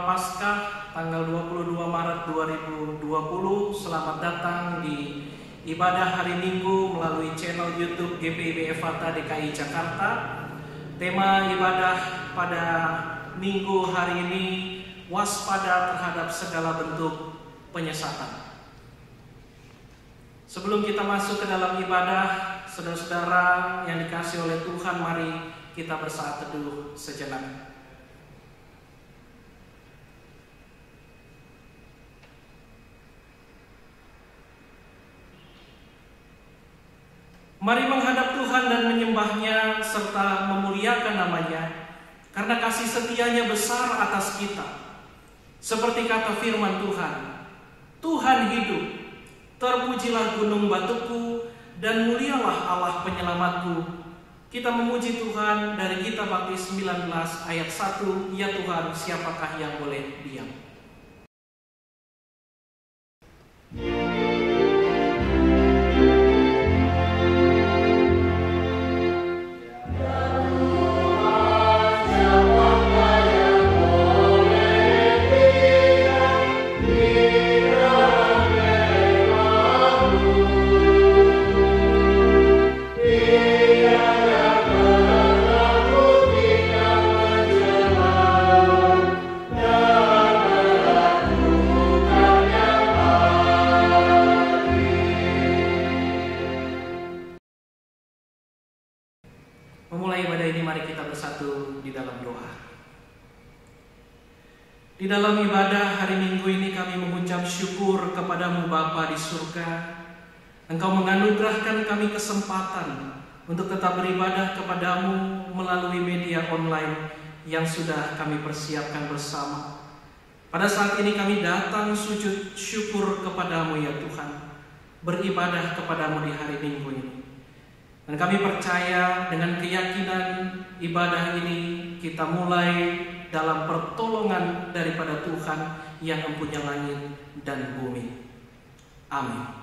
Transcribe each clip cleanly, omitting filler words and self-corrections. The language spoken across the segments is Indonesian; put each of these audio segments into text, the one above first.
Prapaskah tanggal 22 Maret 2020. Selamat datang di ibadah hari Minggu melalui channel YouTube GPIB Ephatha DKI Jakarta. Tema ibadah pada Minggu hari ini, waspada terhadap segala bentuk penyesatan. Sebelum kita masuk ke dalam ibadah, saudara-saudara yang dikasihi oleh Tuhan, mari kita bersaat teduh sejenak. Mari menghadap Tuhan dan menyembah-Nya serta memuliakan nama-Nya, karena kasih setia-Nya besar atas kita. Seperti kata firman Tuhan, Tuhan hidup, terpujilah gunung batuku dan mulialah Allah penyelamatku. Kita memuji Tuhan dari Kitab Baptis 19 ayat 1, ya Tuhan, siapakah yang boleh diam? Memulai ibadah ini, mari kita bersatu di dalam doa. Di dalam ibadah hari Minggu ini kami mengucap syukur kepadamu Bapa di surga. Engkau menganugerahkan kami kesempatan untuk tetap beribadah kepadamu melalui media online yang sudah kami persiapkan bersama. Pada saat ini kami datang sujud syukur kepadamu ya Tuhan, beribadah kepadamu di hari Minggu ini. Dan kami percaya dengan keyakinan ibadah ini kita mulai dalam pertolongan daripada Tuhan yang mempunyai langit dan bumi. Amin.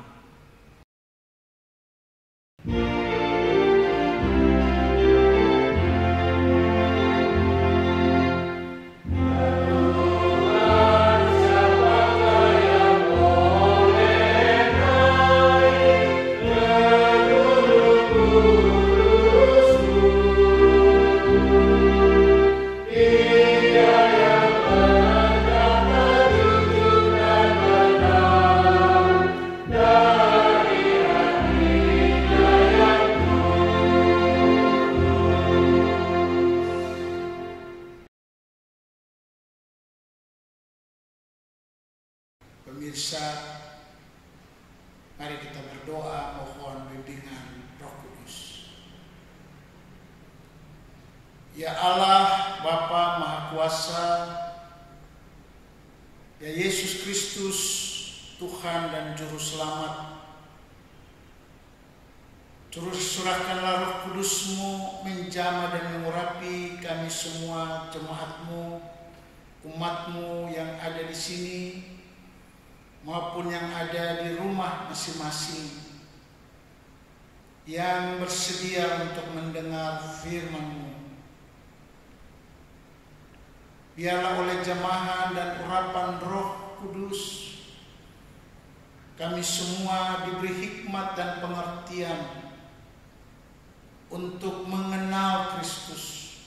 Pemirsa, mari kita berdoa mohon bimbingan Roh Kudus. Ya Allah, Bapa Maha Kuasa, ya Yesus Kristus, Tuhan dan Juru Selamat, curahkanlah Roh Kudus-Mu menjamah dan mengurapi kami semua, jemaat-Mu, umat-Mu yang ada di sini, maupun yang ada di rumah masing-masing, yang bersedia untuk mendengar firman-Mu. Biarlah oleh jamahan dan urapan Roh Kudus, kami semua diberi hikmat dan pengertian untuk mengenal Kristus,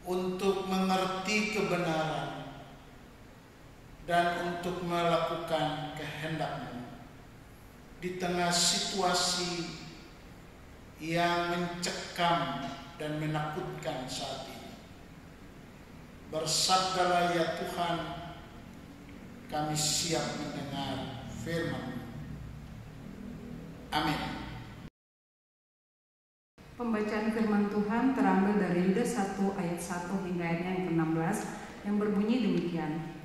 untuk mengerti kebenaran, dan untuk melakukan kehendak-Mu di tengah situasi yang mencekam dan menakutkan saat ini. Bersabdalah ya Tuhan, kami siap mendengar firman-Mu. Amin. Pembacaan firman Tuhan terambil dari Yudas 1 ayat 1 hingga ayatnya yang ke-16 yang berbunyi demikian.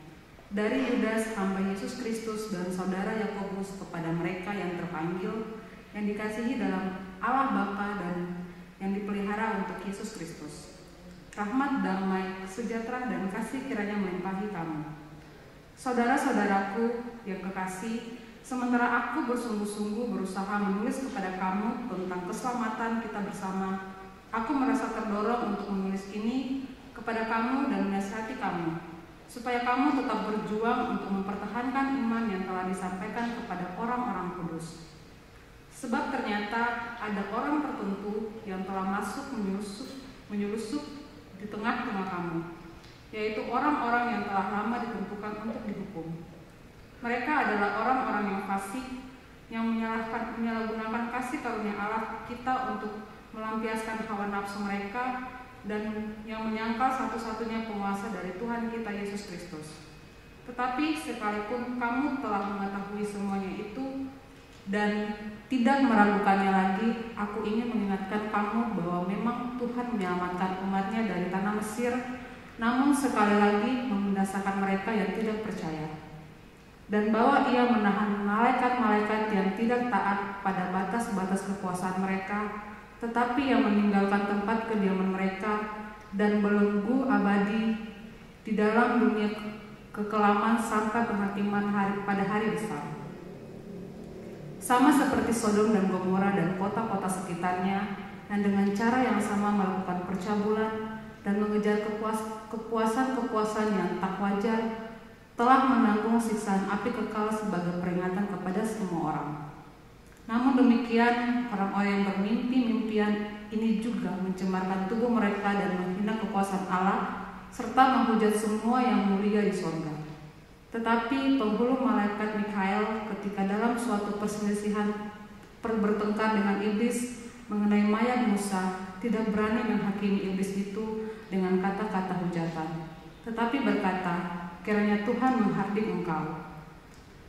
Dari Yudas, hamba Yesus Kristus dan saudara Yakobus, kepada mereka yang terpanggil, yang dikasihi dalam Allah Bapa dan yang dipelihara untuk Yesus Kristus. Rahmat, damai, sejahtera dan kasih kiranya melimpahi kamu. Saudara-saudaraku yang kekasih, sementara aku bersungguh-sungguh berusaha menulis kepada kamu tentang keselamatan kita bersama, aku merasa terdorong untuk menulis ini kepada kamu dan menasihati kamu, supaya kamu tetap berjuang untuk mempertahankan iman yang telah disampaikan kepada orang-orang kudus. Sebab ternyata ada orang tertentu yang telah masuk menyelusup di tengah-tengah kamu, yaitu orang-orang yang telah lama ditentukan untuk dihukum. Mereka adalah orang-orang yang fasik, yang menyalahgunakan kasih karunia Allah kita untuk melampiaskan hawa nafsu mereka, dan yang menyangkal satu-satunya penguasa dari Tuhan kita Yesus Kristus. Tetapi sekalipun kamu telah mengetahui semuanya itu dan tidak meragukannya lagi, aku ingin mengingatkan kamu bahwa memang Tuhan menyelamatkan umatnya dari tanah Mesir, namun sekali lagi membinasakan mereka yang tidak percaya. Dan bahwa ia menahan malaikat-malaikat yang tidak taat pada batas-batas kekuasaan mereka, tetapi yang meninggalkan tempat kediaman mereka dan belenggu abadi di dalam dunia kekelaman sampai penghakiman pada hari besar. Sama seperti Sodom dan Gomora dan kota-kota sekitarnya, yang dengan cara yang sama melakukan percabulan dan mengejar kepuasan-kepuasan yang tak wajar, telah menanggung siksaan api kekal sebagai peringatan kepada semua orang. Namun demikian, orang-orang yang bermimpi mimpian ini juga mencemarkan tubuh mereka dan menghina kekuasaan Allah, serta menghujat semua yang mulia di surga. Tetapi penghulu malaikat Mikael ketika dalam suatu perselisihan bertengkar dengan iblis mengenai mayat Musa, tidak berani menghakimi iblis itu dengan kata-kata hujatan, tetapi berkata, kiranya Tuhan menghardik engkau.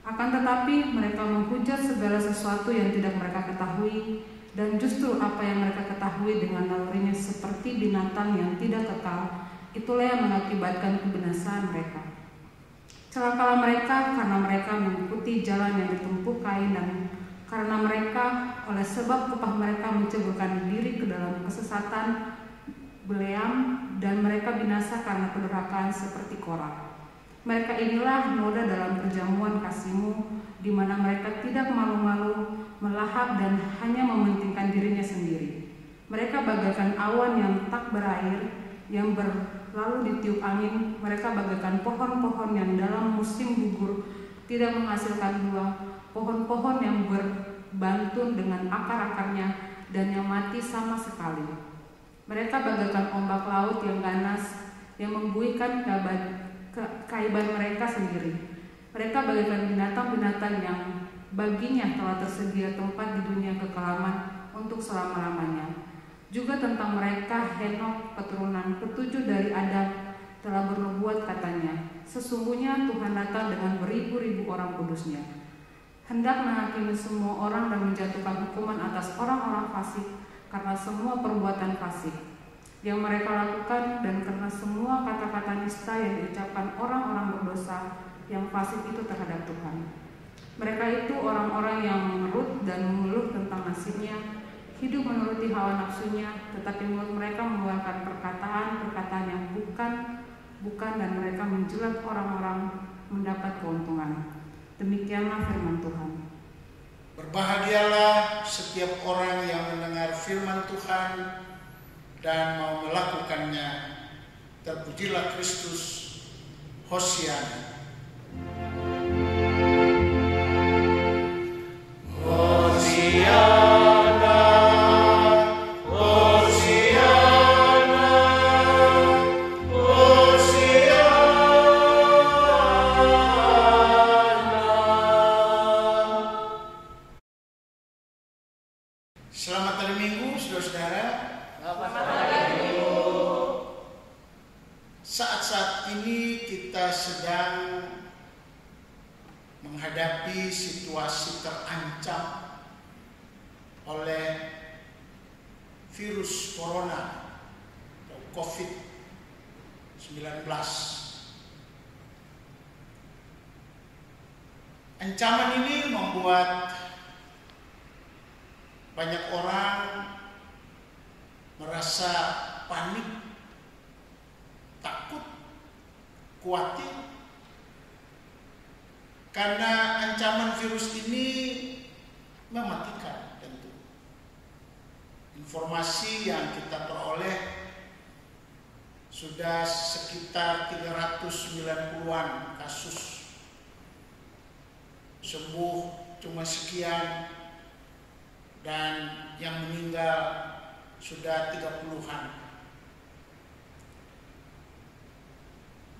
Akan tetapi mereka menghujat segala sesuatu yang tidak mereka ketahui, dan justru apa yang mereka ketahui dengan nalurinya seperti binatang yang tidak kekal, itulah yang mengakibatkan kebinasaan mereka. Celakalah mereka karena mereka mengikuti jalan yang ditempuh Kain, dan karena mereka oleh sebab upah mereka menceburkan diri ke dalam kesesatan Bileam, dan mereka binasa karena kedurhakaan seperti Korah. Mereka inilah noda dalam perjamuan kasih-Mu, di mana mereka tidak malu-malu, melahap dan hanya mementingkan dirinya sendiri. Mereka bagaikan awan yang tak berair, yang berlalu ditiup angin. Mereka bagaikan pohon-pohon yang dalam musim gugur tidak menghasilkan buah, pohon-pohon yang berbantun dengan akar-akarnya dan yang mati sama sekali. Mereka bagaikan ombak laut yang ganas, yang membuihkan keaiban mereka sendiri. Mereka bagaikan binatang-binatang yang baginya telah tersedia tempat di dunia kekelaman untuk selama-lamanya. Juga tentang mereka Henok, keturunan ketujuh dari Adam, telah bernubuat katanya, sesungguhnya Tuhan datang dengan beribu-ribu orang kudusnya, hendak menghakimi semua orang dan menjatuhkan hukuman atas orang-orang fasik karena semua perbuatan fasik yang mereka lakukan, dan karena semua kata-kata nista yang diucapkan orang-orang berdosa yang fasik itu terhadap Tuhan. Mereka itu orang-orang yang mengerut dan mengeluh tentang nasibnya, hidup menuruti hawa nafsunya, tetapi mulut mereka mengeluarkan perkataan-perkataan yang bukan, dan mereka menjilat orang-orang mendapat keuntungan. Demikianlah firman Tuhan. Berbahagialah setiap orang yang mendengar firman Tuhan dan mau melakukannya. Terpujilah Kristus. Hosiana. Hosiana, Hosiana, Hosiana. Selamat hari Minggu, saudara-saudara. Saat-saat ini kita sedang menghadapi situasi terancam oleh virus corona atau COVID-19. Ancaman ini membuat banyak orang merasa panik, takut, khawatir, karena ancaman virus ini mematikan. Tentu informasi yang kita peroleh sudah sekitar 390-an kasus, sembuh cuma sekian, dan yang meninggal sudah 30-an.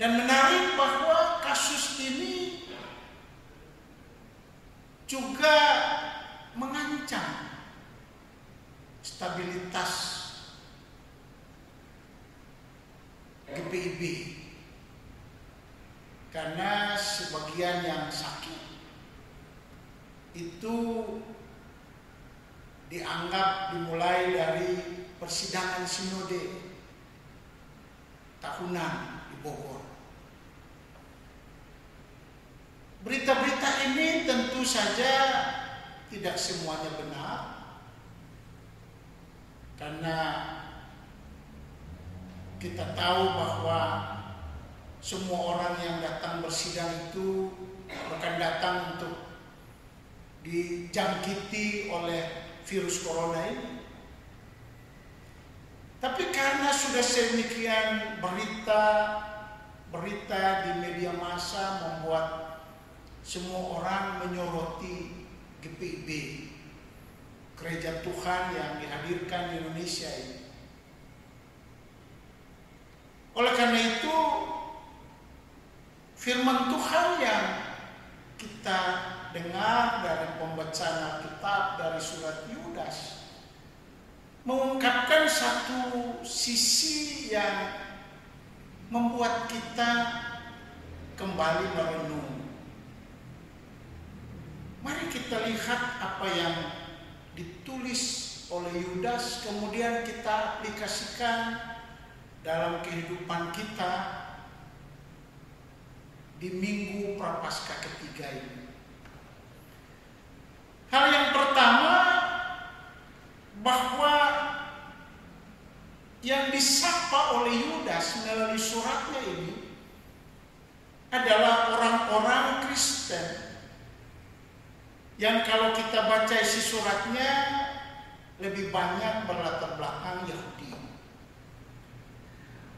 Dan menarik bahwa kasus ini juga mengancam stabilitas GPIB, karena sebagian yang sakit itu dianggap dimulai dari persidangan sinode tahunan di Bogor. Berita-berita ini tentu saja tidak semuanya benar, karena kita tahu bahwa semua orang yang datang bersidang itu bukan datang untuk dijangkiti oleh virus corona ini. Tapi karena sudah sedemikian berita di media massa membuat semua orang menyoroti GPIB, Gereja Tuhan yang dihadirkan di Indonesia ini. Oleh karena itu, firman Tuhan yang kita dengar dari pembacaan Alkitab dari surat Yudas mengungkapkan satu sisi yang membuat kita kembali merenung. Mari kita lihat apa yang ditulis oleh Yudas, kemudian kita aplikasikan dalam kehidupan kita di minggu Prapaskah ketiga ini. Hal yang pertama, bahwa yang disapa oleh Yudas melalui suratnya ini adalah orang-orang Kristen yang kalau kita baca isi suratnya lebih banyak berlatar belakang Yahudi.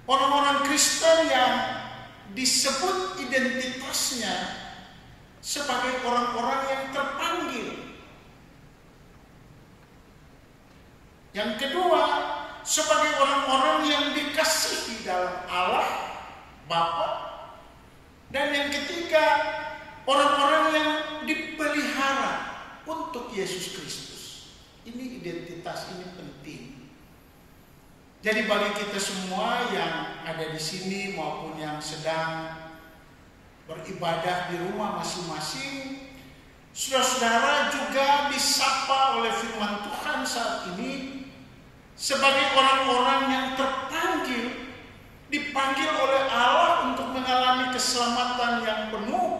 Orang-orang Kristen yang disebut identitasnya sebagai orang-orang yang terpanggil. Yang kedua, sebagai orang-orang yang dikasihi dalam Allah Bapa. Dan yang ketiga, orang-orang yang dipelihara untuk Yesus Kristus. Ini identitas, ini penting. Jadi bagi kita semua yang ada di sini maupun yang sedang beribadah di rumah masing-masing, saudara-saudara juga disapa oleh firman Tuhan saat ini sebagai orang-orang yang terpanggil, dipanggil oleh Allah untuk mengalami keselamatan yang penuh,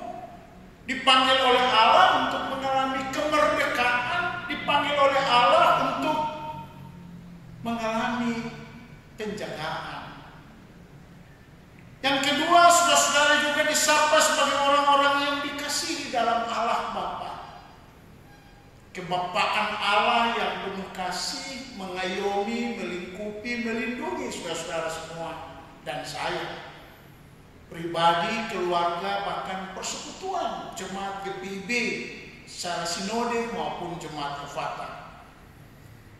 dipanggil oleh Allah untuk mengalami kemerdekaan, dipanggil oleh Allah untuk mengalami penjagaan. Yang kedua, saudara-saudara juga disapa sebagai orang-orang yang dikasihi dalam Allah Bapa. Kebapaan Allah yang penuh kasih, mengayomi, melingkupi, melindungi saudara-saudara semua dan saya pribadi, keluarga, bahkan persekutuan jemaat GPIB secara sinode maupun jemaat Efata.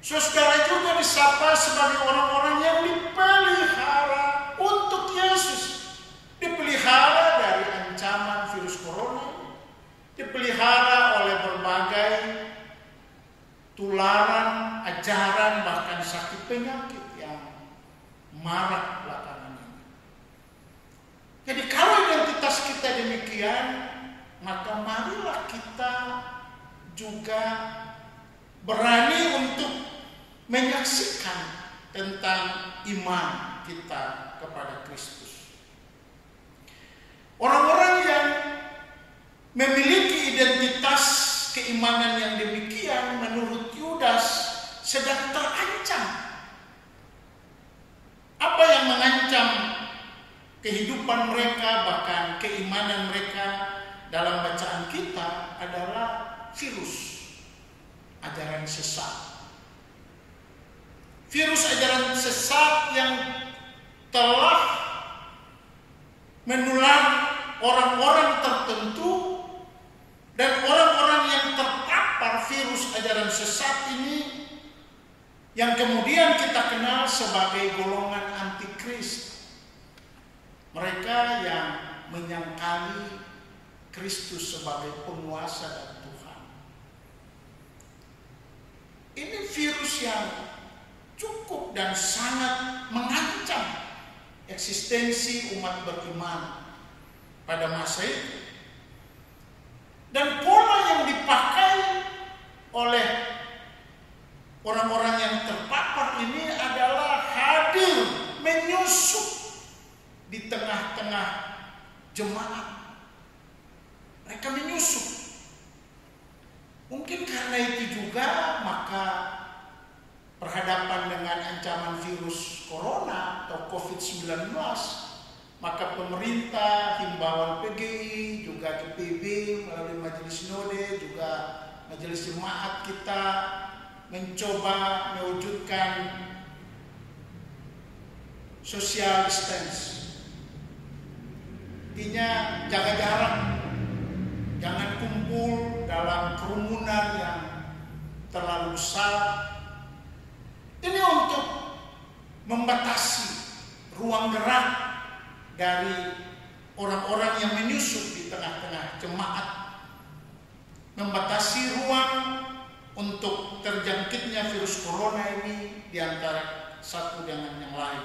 Saudara juga disapa sebagai orang-orang yang dipelihara untuk Yesus, dipelihara dari ancaman virus corona, dipelihara oleh berbagai tularan, ajaran, bahkan sakit penyakit yang marak belakangan ini. Jadi kalau identitas kita demikian, maka marilah kita juga berani untuk menyaksikan tentang iman kita kepada Kristus. Orang-orang yang memiliki identitas keimanan yang demikian menurut Yudas sedang terancam. Apa yang mengancam kehidupan mereka, bahkan keimanan mereka dalam bacaan kita adalah virus ajaran sesat. Virus ajaran sesat yang telah menular orang-orang tertentu, dan orang-orang yang terpapar virus ajaran sesat ini yang kemudian kita kenal sebagai golongan antikris. Mereka yang menyangkali Kristus sebagai penguasa dan Tuhan. Ini virus yang cukup dan sangat mengancam eksistensi umat beriman pada masa itu. Dan pola yang dipakai oleh orang-orang yang terpapar ini adalah hadir menyusup di tengah-tengah jemaat. Mereka menyusup. Mungkin karena itu juga maka berhadapan dengan ancaman virus corona atau COVID-19, maka pemerintah, himbauan PGI, juga GPB melalui Majelis Sinode, juga Majelis Jemaat kita mencoba mewujudkan social distance. Artinya jaga jarak, jangan kumpul dalam kerumunan yang terlalu besar. Ini untuk membatasi ruang gerak dari orang-orang yang menyusup di tengah-tengah jemaat, membatasi ruang untuk terjangkitnya virus corona ini di antara satu dengan yang lain.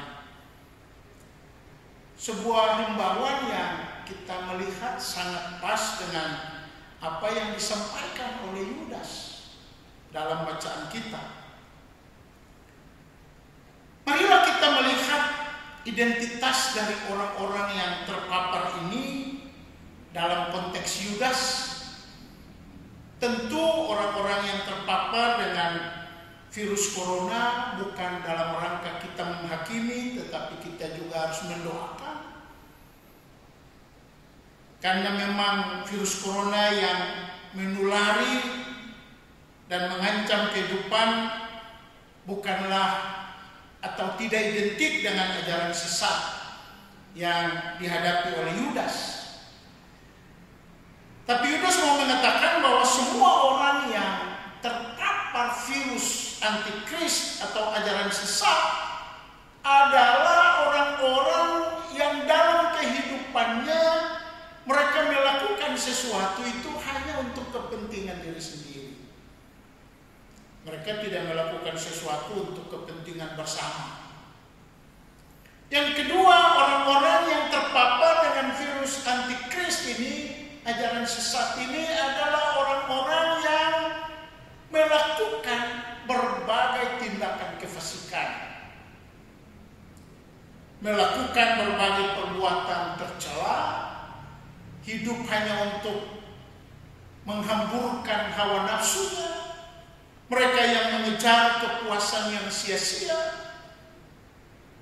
Sebuah himbauan yang kita melihat sangat pas dengan apa yang disampaikan oleh Yudas dalam bacaan kita. Marilah kita melihat identitas dari orang-orang yang terpapar ini dalam konteks Yudas. Tentu orang-orang yang terpapar dengan virus corona bukan dalam rangka kita menghakimi, tetapi kita juga harus mendoakan. Karena memang virus corona yang menulari dan mengancam kehidupan bukanlah atau tidak identik dengan ajaran sesat yang dihadapi oleh Yudas. Tapi Yudas mau mengatakan bahwa semua orang yang terpapar virus antikris atau ajaran sesat adalah orang-orang yang dalam kehidupannya mereka melakukan sesuatu itu hanya untuk kepentingan diri sendiri. Mereka tidak melakukan sesuatu untuk kepentingan bersama. Yang kedua, orang-orang yang terpapar dengan virus antikris ini, ajaran sesat ini adalah orang-orang yang melakukan berbagai tindakan kefasikan, melakukan berbagai perbuatan tercela, hidup hanya untuk menghamburkan hawa nafsunya. Mereka yang mengejar kepuasan yang sia-sia.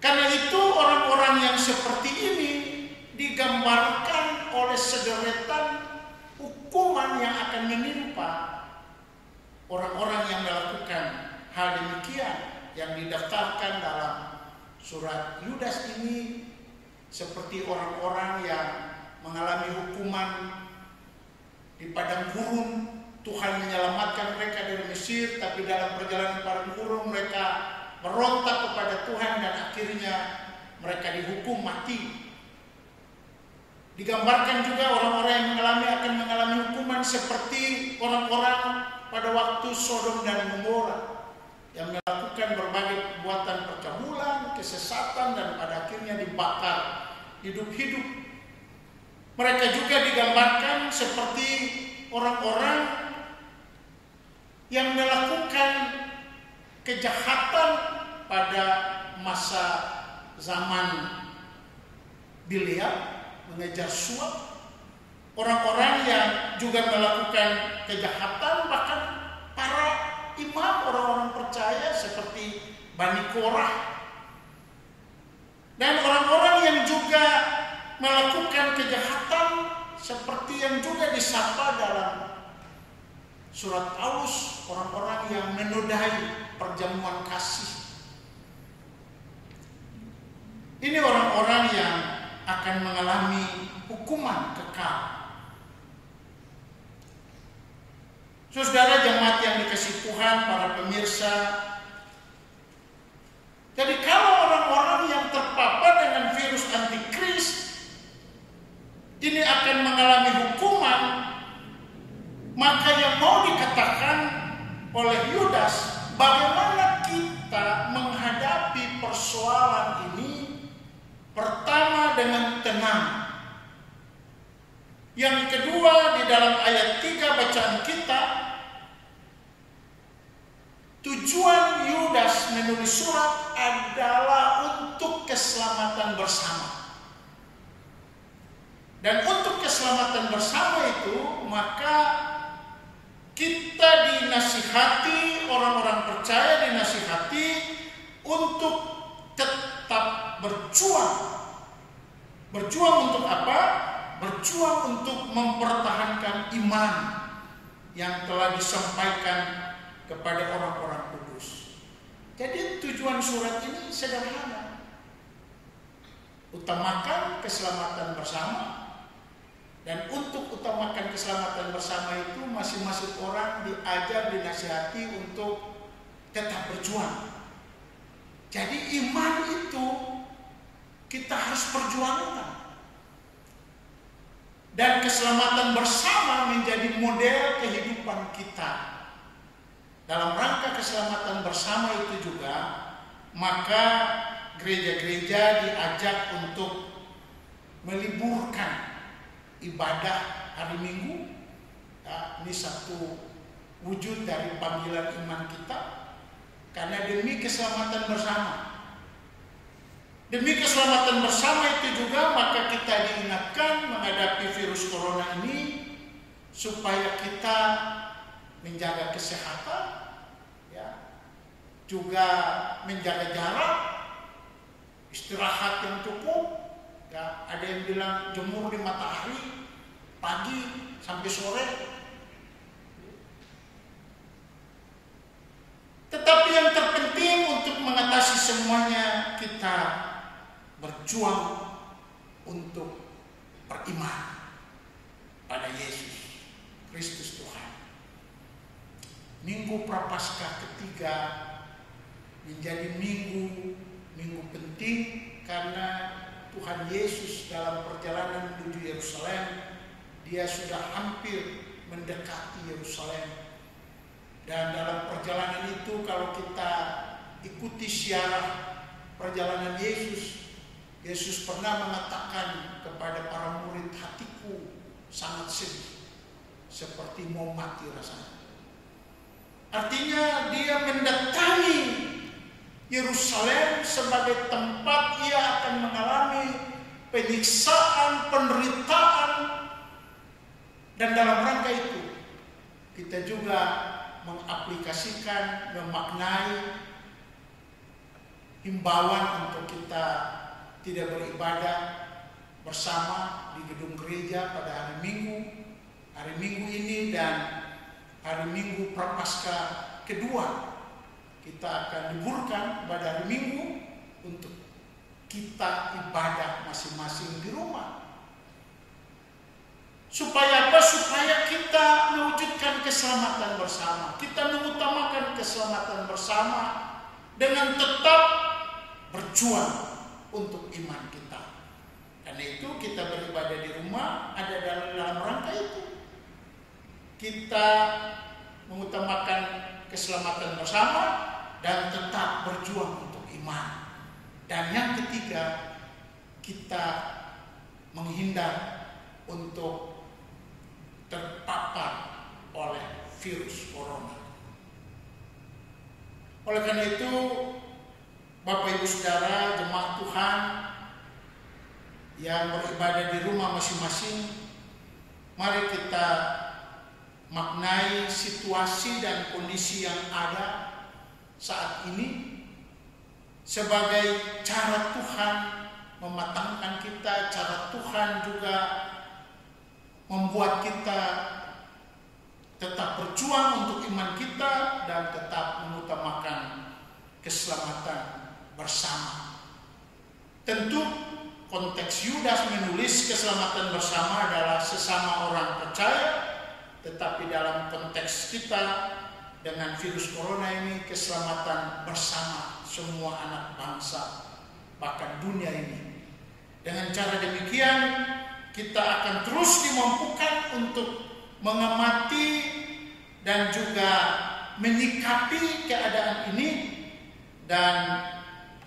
Karena itu orang-orang yang seperti ini digambarkan oleh sederetan hukuman yang akan menimpa orang-orang yang melakukan hal demikian, yang didaftarkan dalam surat Yudas ini seperti orang-orang yang mengalami hukuman di padang gurun. Tuhan menyelamatkan mereka dari Mesir, tapi dalam perjalanan padang gurun mereka berontak kepada Tuhan dan akhirnya mereka dihukum mati. Digambarkan juga orang-orang yang akan mengalami hukuman seperti orang-orang pada waktu Sodom dan Gomora yang melakukan berbagai perbuatan percabulan, kesesatan, dan pada akhirnya dibakar hidup-hidup. Mereka juga digambarkan seperti orang-orang yang melakukan kejahatan pada masa zaman Bileam, mengejar suap. Orang-orang yang juga melakukan kejahatan, bahkan para imam, orang-orang percaya seperti Bani Korah, dan orang-orang yang juga melakukan kejahatan seperti yang juga disapa dalam surat Paulus, orang-orang yang menodai perjamuan kasih. Ini orang-orang yang akan mengalami hukuman kekal. Saudara jemaat yang dikasihi Tuhan, para pemirsa, jadi kalau orang-orang yang terpapar dengan virus antikris ini akan mengalami hukuman, maka yang mau dikatakan oleh Yudas, bagaimana kita menghadapi persoalan ini? Pertama, dengan tenang. Yang kedua, di dalam ayat 3 bacaan kita, tujuan Yudas menulis surat adalah untuk keselamatan bersama. Dan untuk keselamatan bersama itu, maka kita dinasihati, orang-orang percaya dinasihati untuk tetap berjuang. Berjuang untuk apa? Berjuang untuk mempertahankan iman yang telah disampaikan kepada orang-orang kudus. Jadi tujuan surat ini sederhana. Utamakan keselamatan bersama. Dan untuk utamakan keselamatan bersama itu, masing-masing orang diajar, dinasihati untuk tetap berjuang. Jadi iman itu kita harus perjuangkan. Dan keselamatan bersama menjadi model kehidupan kita. Dalam rangka keselamatan bersama itu juga, maka gereja-gereja diajak untuk meliburkan ibadah hari Minggu. Ya, ini satu wujud dari panggilan iman kita, karena demi keselamatan bersama. Demi keselamatan bersama itu juga, maka kita diingatkan menghadapi virus corona ini supaya kita menjaga kesehatan, ya, juga menjaga jarak, istirahat yang cukup. Ya, ada yang bilang jemur di matahari pagi sampai sore. Tetapi yang terpenting untuk mengatasi semuanya, kita berjuang untuk beriman pada Yesus Kristus Tuhan. Minggu Prapaskah ketiga menjadi minggu penting karena Tuhan Yesus dalam perjalanan menuju Yerusalem, dia sudah hampir mendekati Yerusalem. Dan dalam perjalanan itu, kalau kita ikuti siarah perjalanan Yesus, Yesus pernah mengatakan kepada para murid, hatiku sangat sedih, seperti mau mati rasanya. Artinya dia mendatangi Yerusalem sebagai tempat ia akan mengalami penyiksaan, penderitaan. Dan dalam rangka itu kita juga mengaplikasikan, memaknai himbauan untuk kita tidak beribadah bersama di gedung gereja pada hari Minggu ini dan hari Minggu Prapaskah kedua. Kita akan liburkan pada hari Minggu untuk kita ibadah masing-masing di rumah. Supaya apa? Supaya kita mewujudkan keselamatan bersama. Kita mengutamakan keselamatan bersama dengan tetap berjuang untuk iman kita. Karena itu kita beribadah di rumah ada dalam rangka itu. Kita mengutamakan keselamatan bersama dan tetap berjuang untuk iman. Dan yang ketiga, kita menghindar untuk terpapar oleh virus corona. Oleh karena itu, Bapak Ibu Saudara, jemaat Tuhan yang beribadah di rumah masing-masing, mari kita maknai situasi dan kondisi yang ada saat ini sebagai cara Tuhan mematangkan kita, cara Tuhan juga membuat kita tetap berjuang untuk iman kita dan tetap mengutamakan keselamatan bersama. Tentu konteks Yudas menulis keselamatan bersama adalah sesama orang percaya, tetapi dalam konteks kita dengan virus corona ini keselamatan bersama semua anak bangsa, bahkan dunia ini. Dengan cara demikian kita akan terus dimampukan untuk mengamati dan juga menyikapi keadaan ini, dan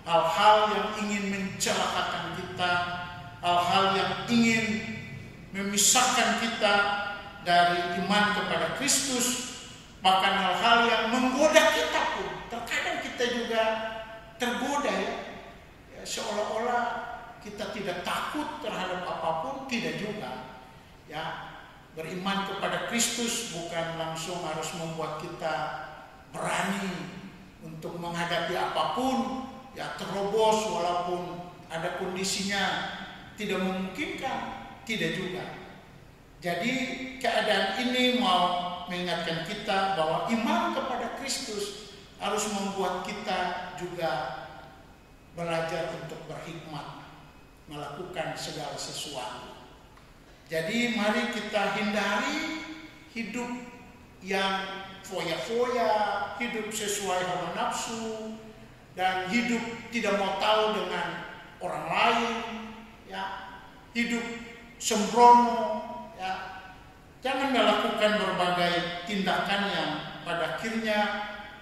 hal-hal yang ingin mencelakakan kita, hal-hal yang ingin memisahkan kita dari iman kepada Kristus, bahkan hal-hal yang menggoda kita pun. Terkadang kita juga tergoda ya, seolah-olah kita tidak takut terhadap apapun, tidak juga. Ya, beriman kepada Kristus bukan langsung harus membuat kita berani untuk menghadapi apapun, ya terobos walaupun ada kondisinya tidak memungkinkan, tidak juga. Jadi keadaan ini mau mengingatkan kita bahwa iman kepada Kristus harus membuat kita juga belajar untuk berhikmat, melakukan segala sesuatu. Jadi mari kita hindari hidup yang foya-foya, hidup sesuai hawa nafsu, dan hidup tidak mau tahu dengan orang lain, ya, hidup sembrono, ya. Jangan melakukan berbagai tindakan yang pada akhirnya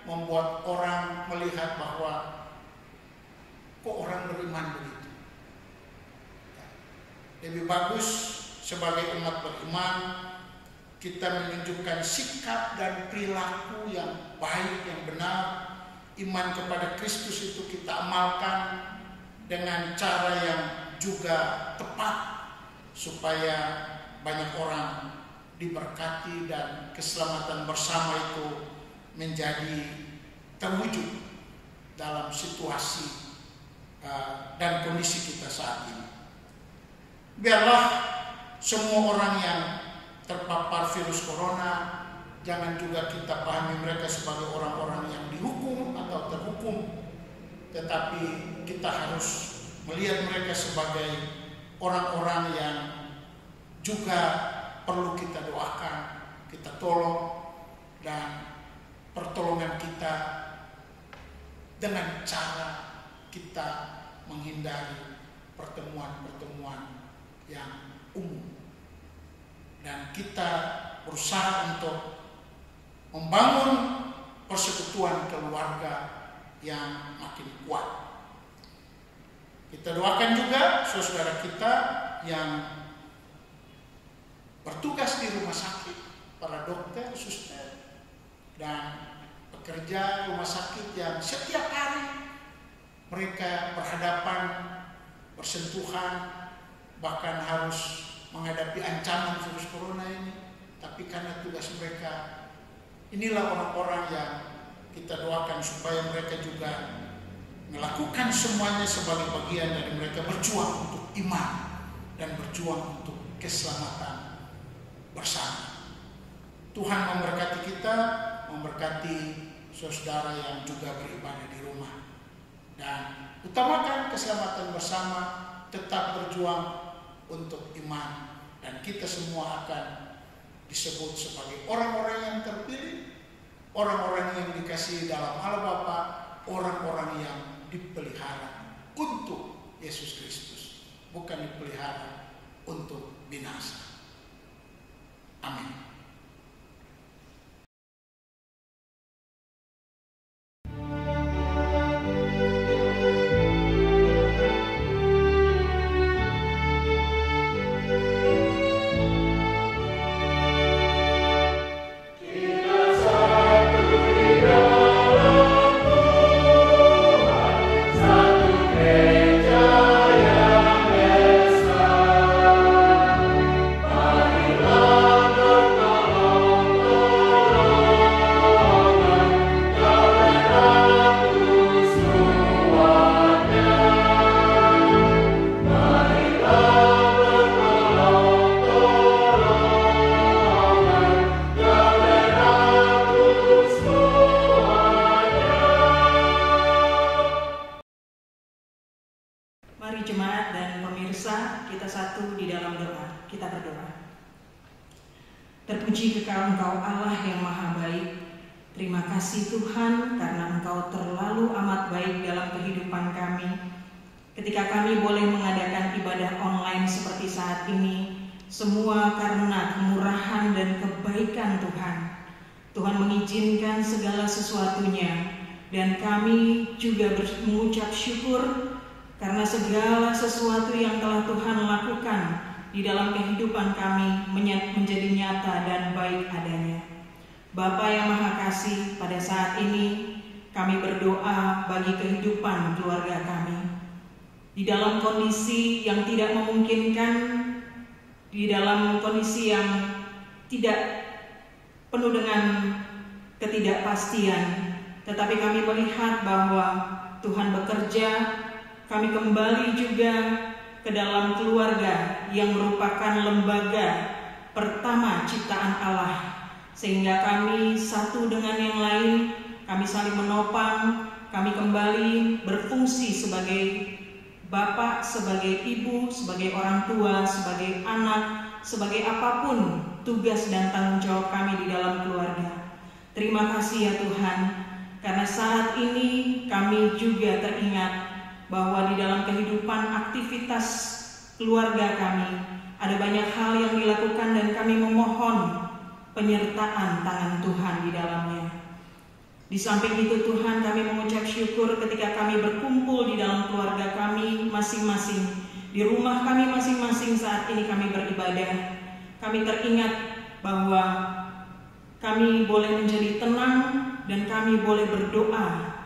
membuat orang melihat bahwa kok orang beriman begitu. Ya. Lebih bagus sebagai umat beriman kita menunjukkan sikap dan perilaku yang baik, yang benar. Iman kepada Kristus itu kita amalkan dengan cara yang juga tepat supaya banyak orang diberkati dan keselamatan bersama itu menjadi terwujud dalam situasi dan kondisi kita saat ini. Biarlah semua orang yang terpapar virus corona, jangan juga kita pahami mereka sebagai orang-orang yang dihukum atau terhukum, tetapi kita harus melihat mereka sebagai orang-orang yang juga perlu kita doakan, kita tolong, dan pertolongan kita dengan cara kita menghindari pertemuan-pertemuan yang umum, dan kita berusaha untuk membangun persekutuan keluarga yang makin kuat. Kita doakan juga saudara kita yang bertugas di rumah sakit, para dokter, suster, dan pekerja rumah sakit yang setiap hari mereka berhadapan, bersentuhan, bahkan harus menghadapi ancaman virus corona ini. Tapi karena tugas mereka, inilah orang-orang yang kita doakan supaya mereka juga melakukan semuanya sebagai bagian dari mereka berjuang untuk iman dan berjuang untuk keselamatan bersama. Tuhan memberkati kita, memberkati saudara yang juga beribadah di rumah, dan utamakan keselamatan bersama, tetap berjuang untuk iman, dan kita semua akan disebut sebagai orang-orang yang terpilih, orang-orang yang dikasihi dalam Allah Bapa, orang-orang yang dipelihara untuk Yesus Kristus, bukan dipelihara untuk binasa. Amin. Bye. puji kekal Engkau Allah yang maha baik. Terima kasih Tuhan karena Engkau terlalu amat baik dalam kehidupan kami. Ketika kami boleh mengadakan ibadah online seperti saat ini, semua karena kemurahan dan kebaikan Tuhan. Tuhan mengizinkan segala sesuatunya, dan kami juga mengucap syukur karena segala sesuatu yang telah Tuhan lakukan di dalam kehidupan kami menjadi nyata dan baik adanya. Bapa yang Maha Kasih, pada saat ini kami berdoa bagi kehidupan keluarga kami. Di dalam kondisi yang tidak memungkinkan, di dalam kondisi yang tidak penuh dengan ketidakpastian, tetapi kami melihat bahwa Tuhan bekerja. Kami kembali juga ke dalam keluarga yang merupakan lembaga pertama ciptaan Allah, sehingga kami satu dengan yang lain, kami saling menopang, kami kembali berfungsi sebagai bapak, sebagai ibu, sebagai orang tua, sebagai anak, sebagai apapun tugas dan tanggung jawab kami di dalam keluarga. Terima kasih ya Tuhan, karena saat ini kami juga teringat bahwa di dalam kehidupan aktivitas keluarga kami ada banyak hal yang dilakukan, dan kami memohon penyertaan tangan Tuhan di dalamnya. Di samping itu Tuhan, kami mengucap syukur ketika kami berkumpul di dalam keluarga kami masing-masing, di rumah kami masing-masing saat ini kami beribadah. Kami teringat bahwa kami boleh menjadi tenang dan kami boleh berdoa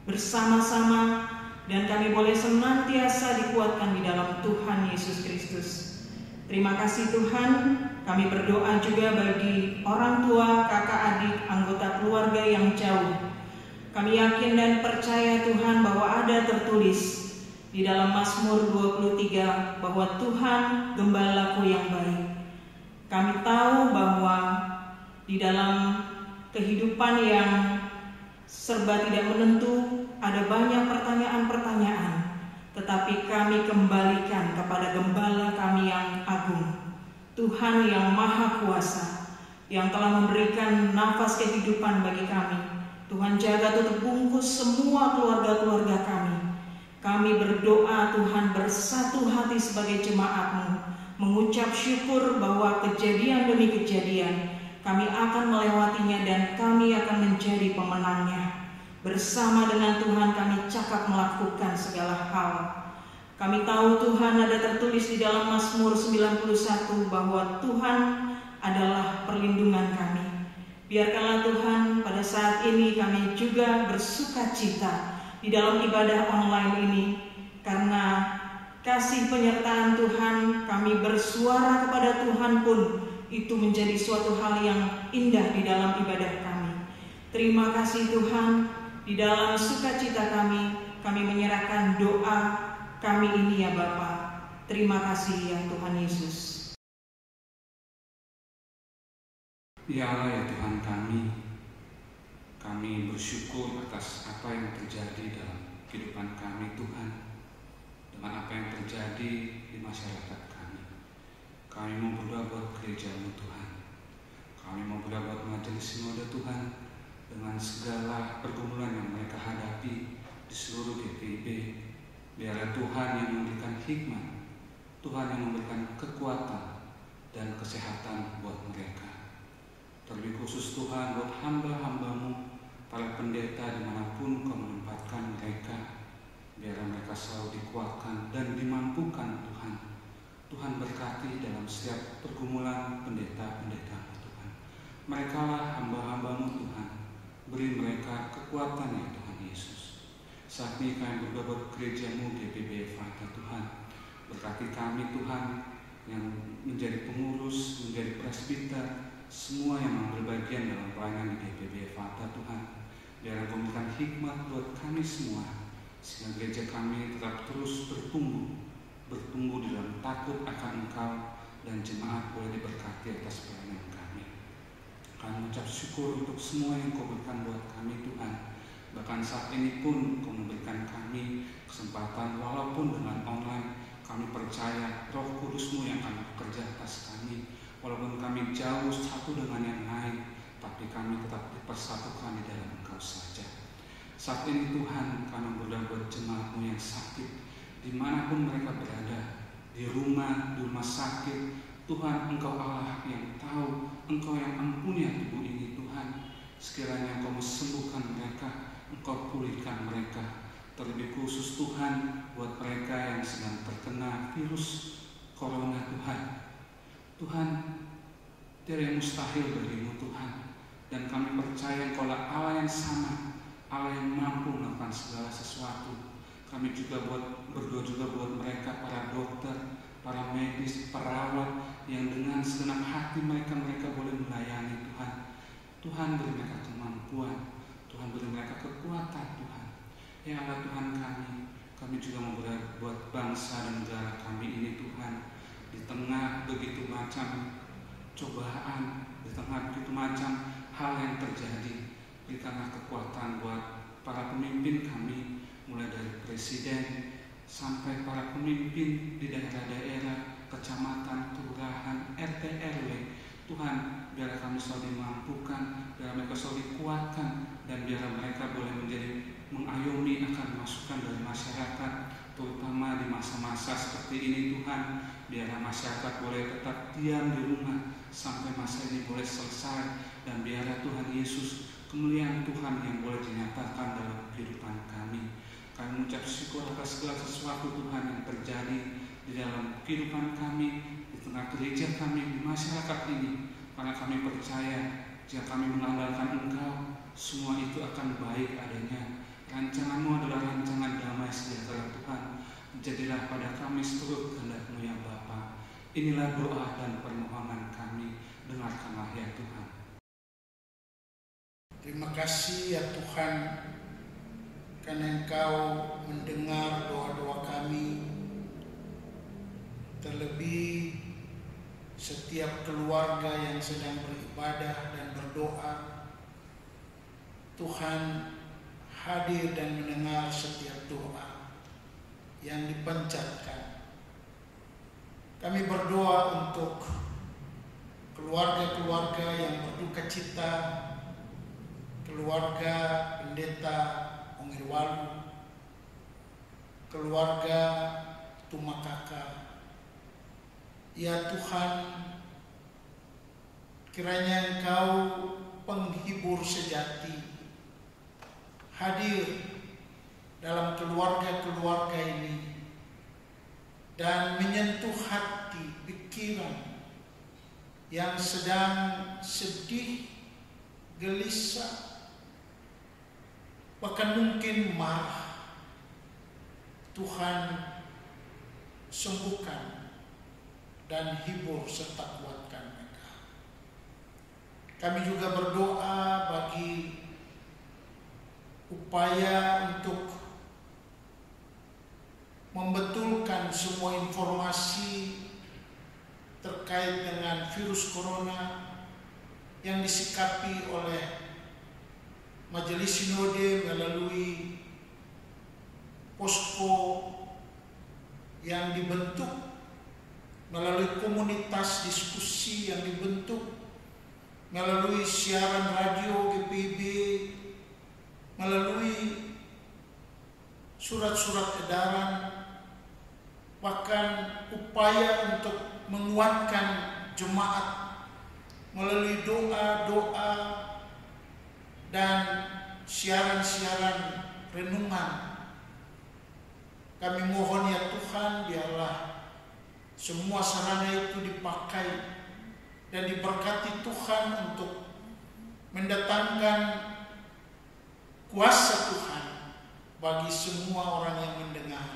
bersama-sama, dan kami boleh senantiasa dikuatkan di dalam Tuhan Yesus Kristus. Terima kasih Tuhan. Kami berdoa juga bagi orang tua, kakak, adik, anggota keluarga yang jauh. Kami yakin dan percaya Tuhan bahwa ada tertulis di dalam Mazmur 23 bahwa Tuhan gembalaku yang baik. Kami tahu bahwa di dalam kehidupan yang serba tidak menentu, ada banyak pertanyaan-pertanyaan, tetapi kami kembalikan kepada Gembala kami yang agung, Tuhan yang Maha Kuasa, yang telah memberikan nafas kehidupan bagi kami. Tuhan jaga tutup bungkus semua keluarga-keluarga kami. Kami berdoa Tuhan bersatu hati sebagai jemaat-Mu, mengucap syukur bahwa kejadian demi kejadian kami akan melewatinya dan kami akan menjadi pemenangnya. Bersama dengan Tuhan kami cakap melakukan segala hal. Kami tahu Tuhan ada tertulis di dalam Mazmur 91 bahwa Tuhan adalah perlindungan kami. Biarkanlah Tuhan pada saat ini kami juga bersukacita di dalam ibadah online ini, karena kasih penyertaan Tuhan, kami bersuara kepada Tuhan pun itu menjadi suatu hal yang indah di dalam ibadah kami. Terima kasih Tuhan, di dalam sukacita kami menyerahkan doa kami ini ya Bapa. Terima kasih ya Tuhan Yesus. Ya Allah ya Tuhan kami bersyukur atas apa yang terjadi dalam kehidupan kami Tuhan, dengan apa yang terjadi di masyarakat kami. Kami mau berdoa buat gereja-Mu Tuhan. Kami mau berdoa buat majelis sinode Tuhan, dengan segala pergumulan yang mereka hadapi di seluruh GPIB. Biarlah Tuhan yang memberikan hikmat, Tuhan yang memberikan kekuatan dan kesehatan buat mereka. Terlebih khusus Tuhan buat hamba-hamba-Mu, para pendeta dimanapun Kau menempatkan mereka. Biarlah mereka selalu dikuatkan dan dimampukan Tuhan. Tuhan berkati dalam setiap pergumulan pendeta-pendeta Tuhan. Mereka lah hamba-hamba-Mu Tuhan. Beri mereka kekuatan ya Tuhan Yesus. Saat ini kami berdoa buat gereja-Mu GPB Ephrata Tuhan. Berkati kami Tuhan yang menjadi pengurus, menjadi presbiter, semua yang mengambil bagian dalam pelayanan di GPB Ephrata Tuhan. Biar Engkau memberikan hikmat buat kami semua, sehingga gereja kami tetap terus bertumbuh di dalam takut akan Engkau, dan jemaat boleh diberkati atas pelayanan kami. Kami mengucap syukur untuk semua yang Kau berikan buat kami Tuhan. Bahkan saat ini pun Kau memberikan kami kesempatan, walaupun dengan online, kami percaya Roh Kudus-Mu yang akan bekerja atas kami. Walaupun kami jauh satu dengan yang lain, tapi kami tetap dipersatukan di dalam Engkau saja. Saat ini Tuhan, kami berdoa buat jemaat-Mu yang sakit, dimanapun mereka berada, di rumah sakit. Tuhan, Engkau Allah yang tahu, Engkau yang mempunyai tubuh ini Tuhan. Sekiranya Engkau sembuhkan mereka, Engkau pulihkan mereka. Terlebih khusus Tuhan, buat mereka yang sedang terkena virus corona Tuhan. Tuhan, tiada yang mustahil bagimu Tuhan. Dan kami percaya Engkau Allah yang sama, Allah yang mampu melakukan segala sesuatu. Kami juga berdoa juga buat mereka, para dokter, para medis, perawat, yang dengan segenap hati mereka boleh melayani Tuhan. Tuhan, beri mereka kemampuan, Tuhan beri mereka kekuatan Tuhan. Ya Allah Tuhan kami juga memberdoa buat bangsa dan negara kami ini Tuhan. Di tengah begitu macam cobaan, di tengah begitu macam hal yang terjadi, berikanlah kekuatan buat para pemimpin kami, mulai dari presiden sampai para pemimpin di daerah-daerah, kecamatan, kelurahan, RT, RW. Tuhan, biar kami selalu dimampukan, biar mereka selalu dikuatkan, dan biar mereka boleh mengayomi akan masukan dari masyarakat, terutama di masa-masa seperti ini Tuhan. Biar masyarakat boleh tetap diam di rumah sampai masa ini boleh selesai, dan biar Tuhan Yesus, kemuliaan Tuhan yang boleh dinyatakan dalam kehidupan kami. Kami mengucap syukur atas segala sesuatu Tuhan yang terjadi di dalam kehidupan kami, di tengah gereja kami, di masyarakat ini. Karena kami percaya jika kami mengandalkan Engkau, semua itu akan baik adanya. Rancangan-Mu adalah rancangan damai sejahtera Tuhan. Jadilah pada kami seturut kehendak-Mu ya Bapa. Inilah doa dan permohonan kami. Dengarkanlah ya Tuhan. Terima kasih ya Tuhan, karena Engkau mendengar doa-doa kami. Terlebih setiap keluarga yang sedang beribadah dan berdoa, Tuhan hadir dan mendengar setiap doa yang dipanjatkan. Kami berdoa untuk keluarga-keluarga yang berduka cita, keluarga Pendeta Ongirwalu, keluarga Tumakaka. Ya Tuhan, kiranya Engkau penghibur sejati hadir dalam keluarga-keluarga ini dan menyentuh hati, pikiran yang sedang sedih, gelisah, bahkan mungkin marah. Tuhan, sembuhkan dan hibur serta kuatkan mereka. Kami juga berdoa bagi upaya untuk membetulkan semua informasi terkait dengan virus corona yang disikapi oleh Majelis Sinode melalui posko yang dibentuk, melalui komunitas diskusi yang dibentuk, melalui siaran radio GPIB, melalui surat-surat edaran, bahkan upaya untuk menguatkan jemaat melalui doa-doa dan siaran-siaran renungan. Kami mohon ya Tuhan, biarlah semua sarana itu dipakai dan diberkati Tuhan untuk mendatangkan kuasa Tuhan bagi semua orang yang mendengar,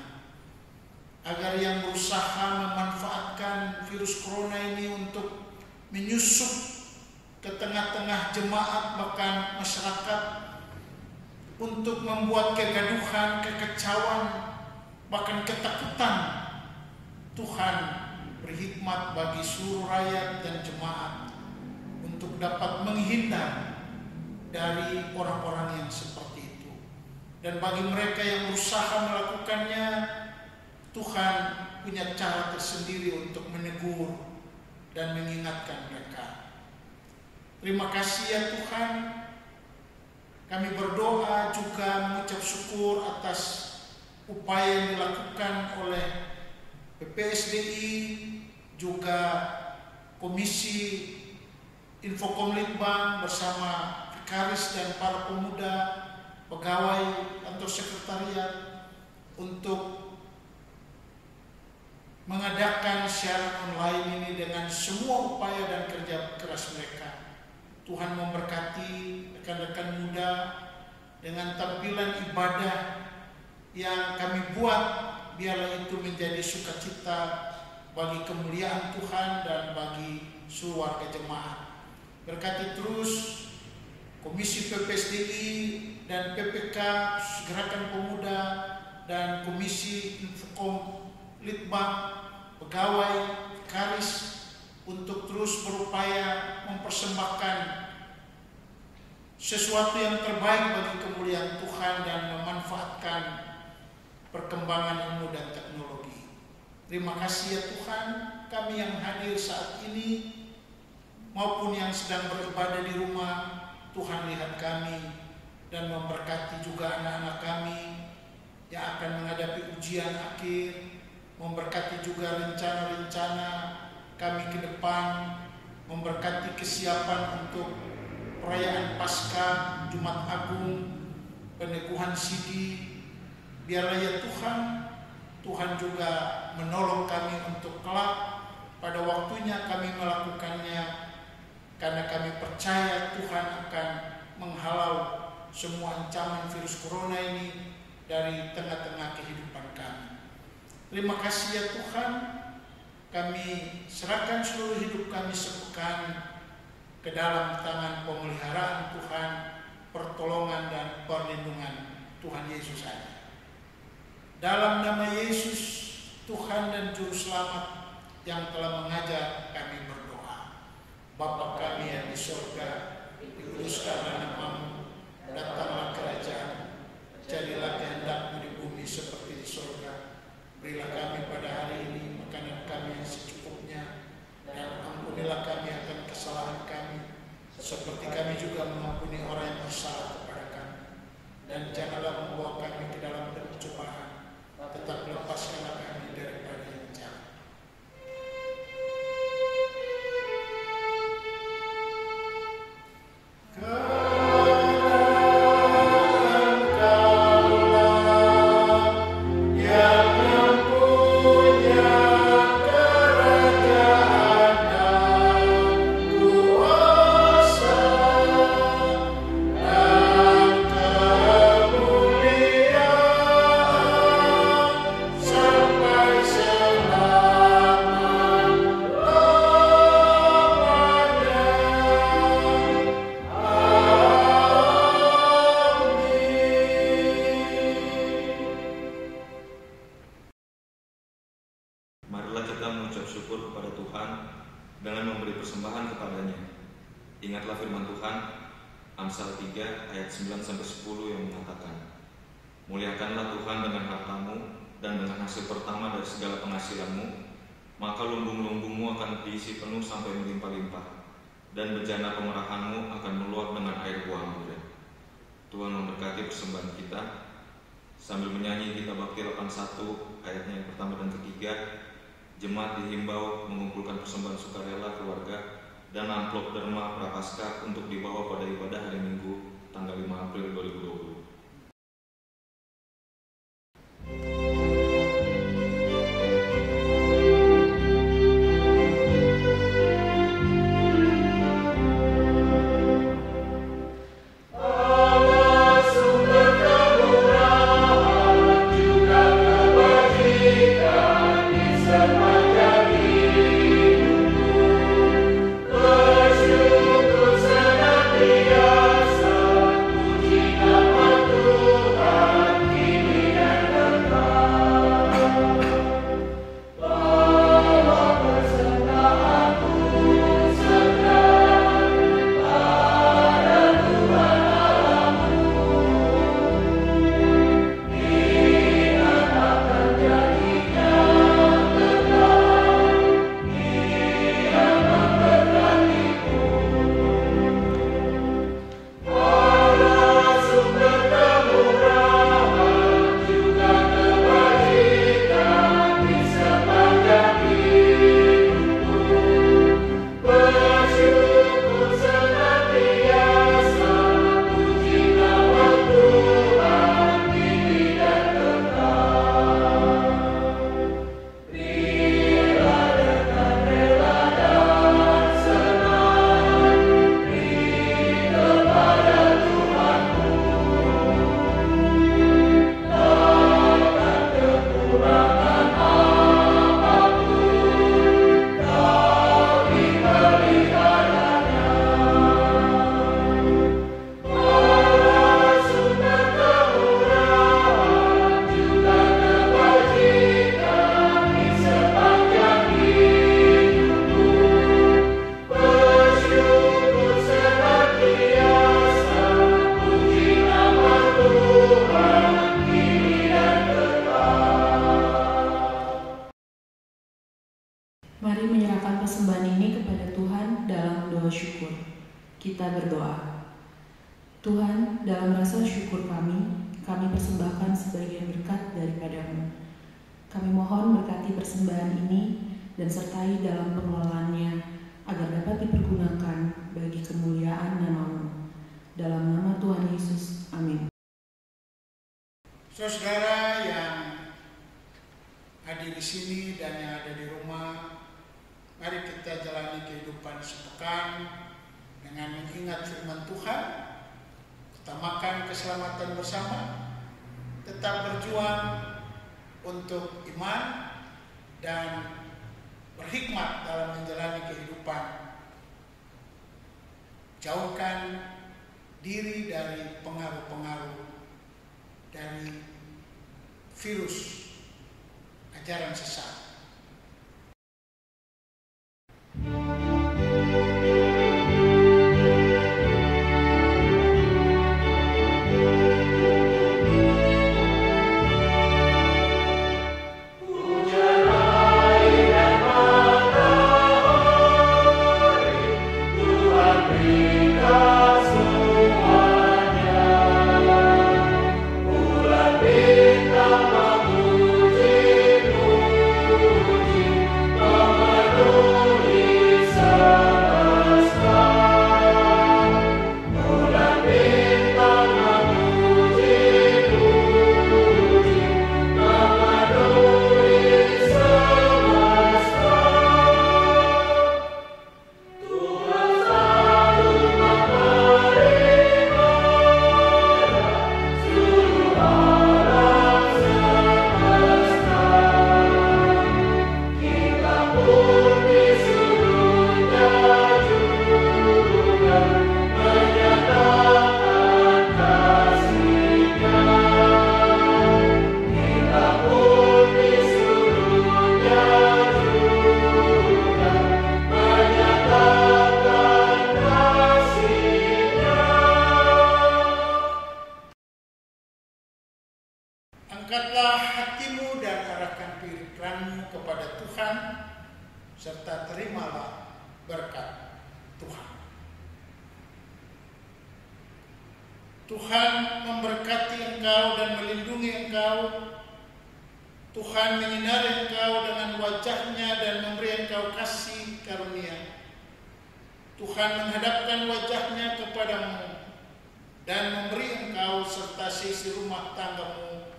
agar yang berusaha memanfaatkan virus corona ini untuk menyusup ke tengah-tengah jemaat bahkan masyarakat untuk membuat kegaduhan, kekacauan, bahkan ketakutan. Tuhan berhikmat bagi seluruh rakyat dan jemaat untuk dapat menghindar dari orang-orang yang seperti itu. Dan bagi mereka yang berusaha melakukannya, Tuhan punya cara tersendiri untuk menegur dan mengingatkan mereka. Terima kasih ya Tuhan. Kami berdoa juga mengucap syukur atas upaya yang dilakukan oleh PPSDI, juga Komisi Infokom Litbang bersama Vikaris dan para pemuda, pegawai atau sekretariat untuk mengadakan siaran online ini dengan semua upaya dan kerja keras mereka. Tuhan memberkati rekan-rekan muda dengan tampilan ibadah yang kami buat, biarlah itu menjadi sukacita bagi kemuliaan Tuhan dan bagi seluruh warga jemaat. Berkati terus Komisi PPSDI dan PPK, Gerakan Pemuda, dan Komisi Infokom Litbang, pegawai, Vikaris, untuk terus berupaya mempersembahkan sesuatu yang terbaik bagi kemuliaan Tuhan dan memanfaatkan perkembangan ilmu dan teknologi. Terima kasih ya Tuhan, kami yang hadir saat ini maupun yang sedang beribadah di rumah, Tuhan lihat kami dan memberkati juga anak-anak kami yang akan menghadapi ujian akhir, memberkati juga rencana-rencana kami ke depan, memberkati kesiapan untuk perayaan Paskah, Jumat Agung, peneguhan Sidi. Biarlah ya Tuhan, Tuhan juga menolong kami untuk kelak pada waktunya kami melakukannya, karena kami percaya Tuhan akan menghalau semua ancaman virus corona ini dari tengah-tengah kehidupan kami. Terima kasih ya Tuhan, kami serahkan seluruh hidup kami sepekan ke dalam tangan pemeliharaan Tuhan, pertolongan dan perlindungan Tuhan Yesus saja. Dalam nama Yesus, Tuhan dan Juru Selamat yang telah mengajar kami berdoa. Bapa kami yang di surga, dikuduskanlah nama-Mu, datanglah kerajaan, jadilah kehendak-Mu di bumi seperti di surga. Berilah kami pada hari ini makanan kami yang secukupnya, dan ampunilah kami akan kesalahan kami, seperti kami juga mengampuni orang yang bersalah kepada kami. Dan janganlah membawa kami ke dalam pencobaan, tetap lepaskanlah kami daripada yang jahat. Ingatlah firman Tuhan, Amsal 3 ayat 9-10 yang mengatakan, muliakanlah Tuhan dengan hartamu dan dengan hasil pertama dari segala penghasilanmu, maka lumbung-lumbungmu akan diisi penuh sampai melimpah-limpah, dan bejana pemerahanmu akan meluap dengan air buah anggur. Tuhan memberkati persembahan kita. Sambil menyanyi kita Bakti 81 ayatnya yang pertama dan ketiga, jemaat dihimbau mengumpulkan persembahan sukarela keluarga dan amplop derma prapaskah untuk dibawa pada ibadah hari Minggu tanggal 5 April 2020. Yeah. berdoa. Tuhan, dalam rasa syukur kami persembahkan sebagian berkat daripada-Mu. Kami mohon berkati persembahan ini dan sertai dalam pengelolaannya agar dapat dipergunakan bagi kemuliaan nama-Mu. Dalam nama Tuhan Yesus, amin. Saudara yang hadir di sini dan yang ada di rumah, mari kita jalani kehidupan sepekan dengan mengingat firman Tuhan, utamakan keselamatan bersama, tetap berjuang untuk iman dan berhikmat dalam menjalani kehidupan. Jauhkan diri dari pengaruh-pengaruh dari virus ajaran sesat. Angkatlah hatimu dan arahkan pikiranmu kepada Tuhan, serta terimalah berkat Tuhan. Tuhan memberkati engkau dan melindungi engkau. Tuhan menyinari engkau dengan wajah-Nya dan memberi engkau kasih karunia. Tuhan menghadapkan wajah-Nya kepadamu dan memberi engkau serta seisi rumah tanggamu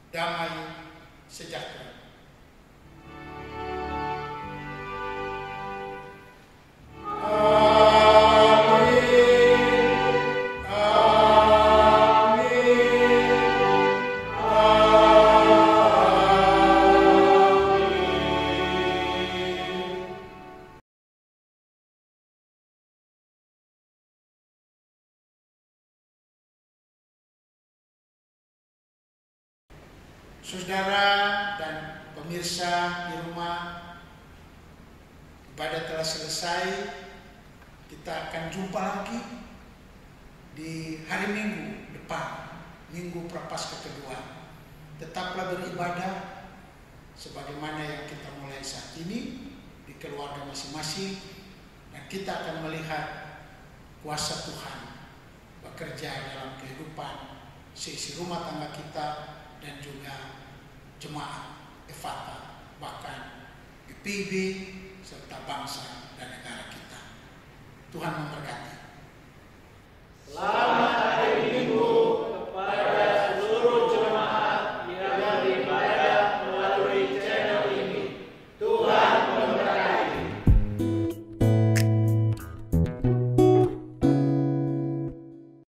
damai sejahtera. Saudara dan pemirsa di rumah, ibadah telah selesai. Kita akan jumpa lagi di hari Minggu depan, Minggu Prapaskah kedua. Tetaplah beribadah sebagaimana yang kita mulai saat ini di keluarga masing-masing, dan kita akan melihat kuasa Tuhan bekerja dalam kehidupan seisi rumah tangga kita dan juga jemaat Efata, bahkan PIB serta bangsa dan negara kita. Tuhan memberkati.